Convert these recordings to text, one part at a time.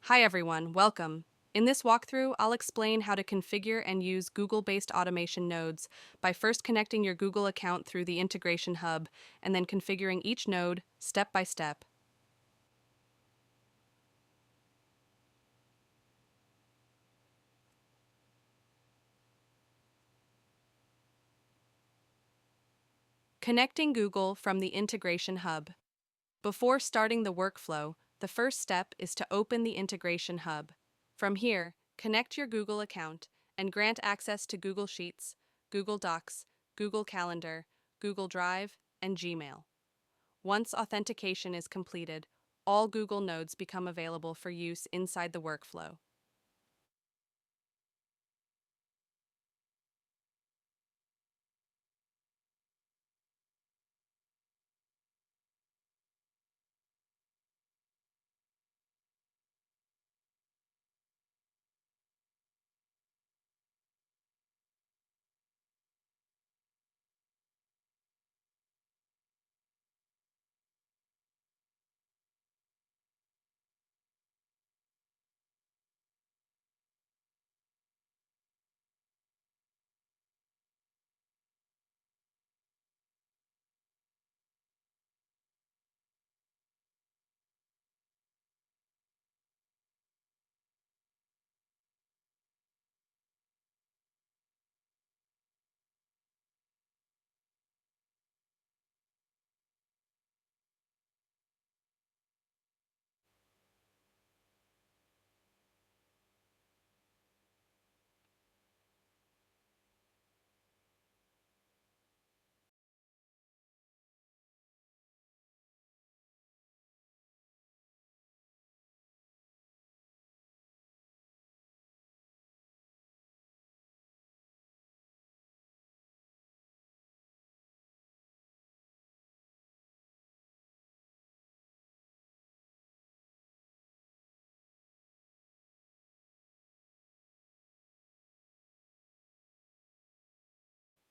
Hi everyone, welcome. In this walkthrough, I'll explain how to configure and use Google-based automation nodes by first connecting your Google account through the integration hub and then configuring each node step by step. Connecting Google from the integration hub. Before starting the workflow, the first step is to open the integration hub. From here, connect your Google account and grant access to Google Sheets, Google Docs, Google Calendar, Google Drive, and Gmail. Once authentication is completed, all Google nodes become available for use inside the workflow.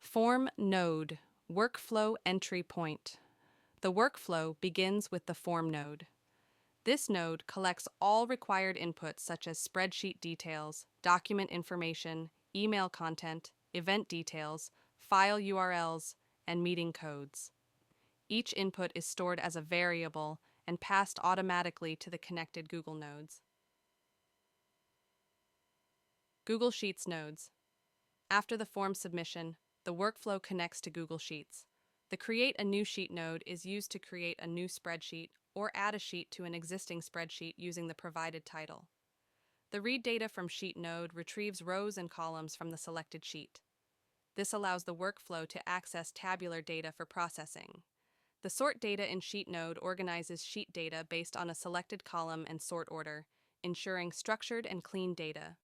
Form node, workflow entry point. The workflow begins with the form node. This node collects all required inputs such as spreadsheet details, document information, email content, event details, file URLs, and meeting codes. Each input is stored as a variable and passed automatically to the connected Google nodes. Google Sheets nodes. After the form submission, the workflow connects to Google Sheets. The Create a New Sheet node is used to create a new spreadsheet or add a sheet to an existing spreadsheet using the provided title. The Read Data from Sheet node retrieves rows and columns from the selected sheet. This allows the workflow to access tabular data for processing. The Sort Data in Sheet node organizes sheet data based on a selected column and sort order, ensuring structured and clean data.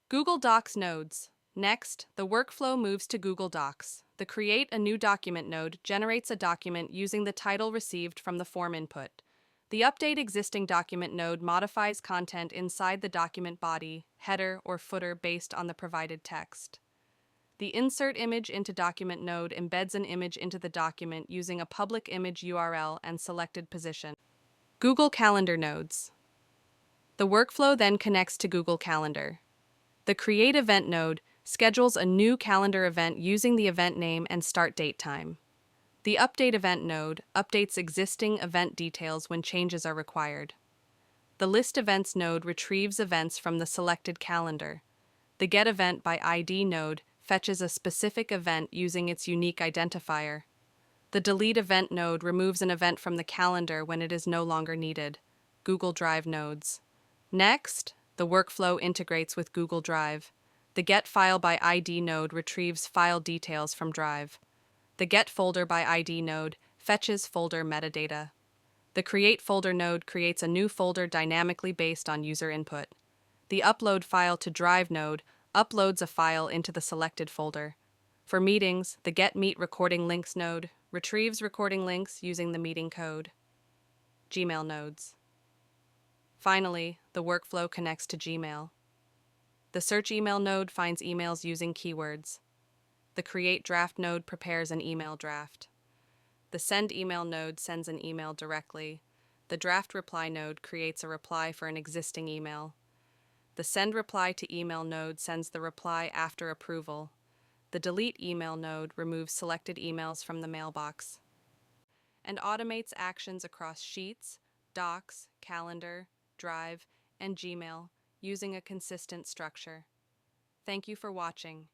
Google Docs nodes. Next, the workflow moves to Google Docs. The Create a New Document node generates a document using the title received from the form input. The Update Existing Document node modifies content inside the document body, header, or footer based on the provided text. The Insert Image into Document node embeds an image into the document using a public image URL and selected position. Google Calendar nodes. The workflow then connects to Google Calendar. The Create Event node schedules a new calendar event using the event name and start date time. The Update Event node updates existing event details when changes are required. The List Events node retrieves events from the selected calendar. The Get Event by ID node fetches a specific event using its unique identifier. The Delete Event node removes an event from the calendar when it is no longer needed. Google Drive nodes. Next, the workflow integrates with Google Drive. The Get File by ID node retrieves file details from Drive. The Get Folder by ID node fetches folder metadata. The Create Folder node creates a new folder dynamically based on user input. The Upload File to Drive node uploads a file into the selected folder. For meetings, the Get Meet Recording Links node retrieves recording links using the meeting code. Gmail nodes. Finally, the workflow connects to Gmail. The Search Email node finds emails using keywords. The Create Draft node prepares an email draft. The Send Email node sends an email directly. The Draft Reply node creates a reply for an existing email. The Send Reply to Email node sends the reply after approval. The Delete Email node removes selected emails from the mailbox and automates actions across Sheets, Docs, Calendar, Drive, and Gmail using a consistent structure. Thank you for watching.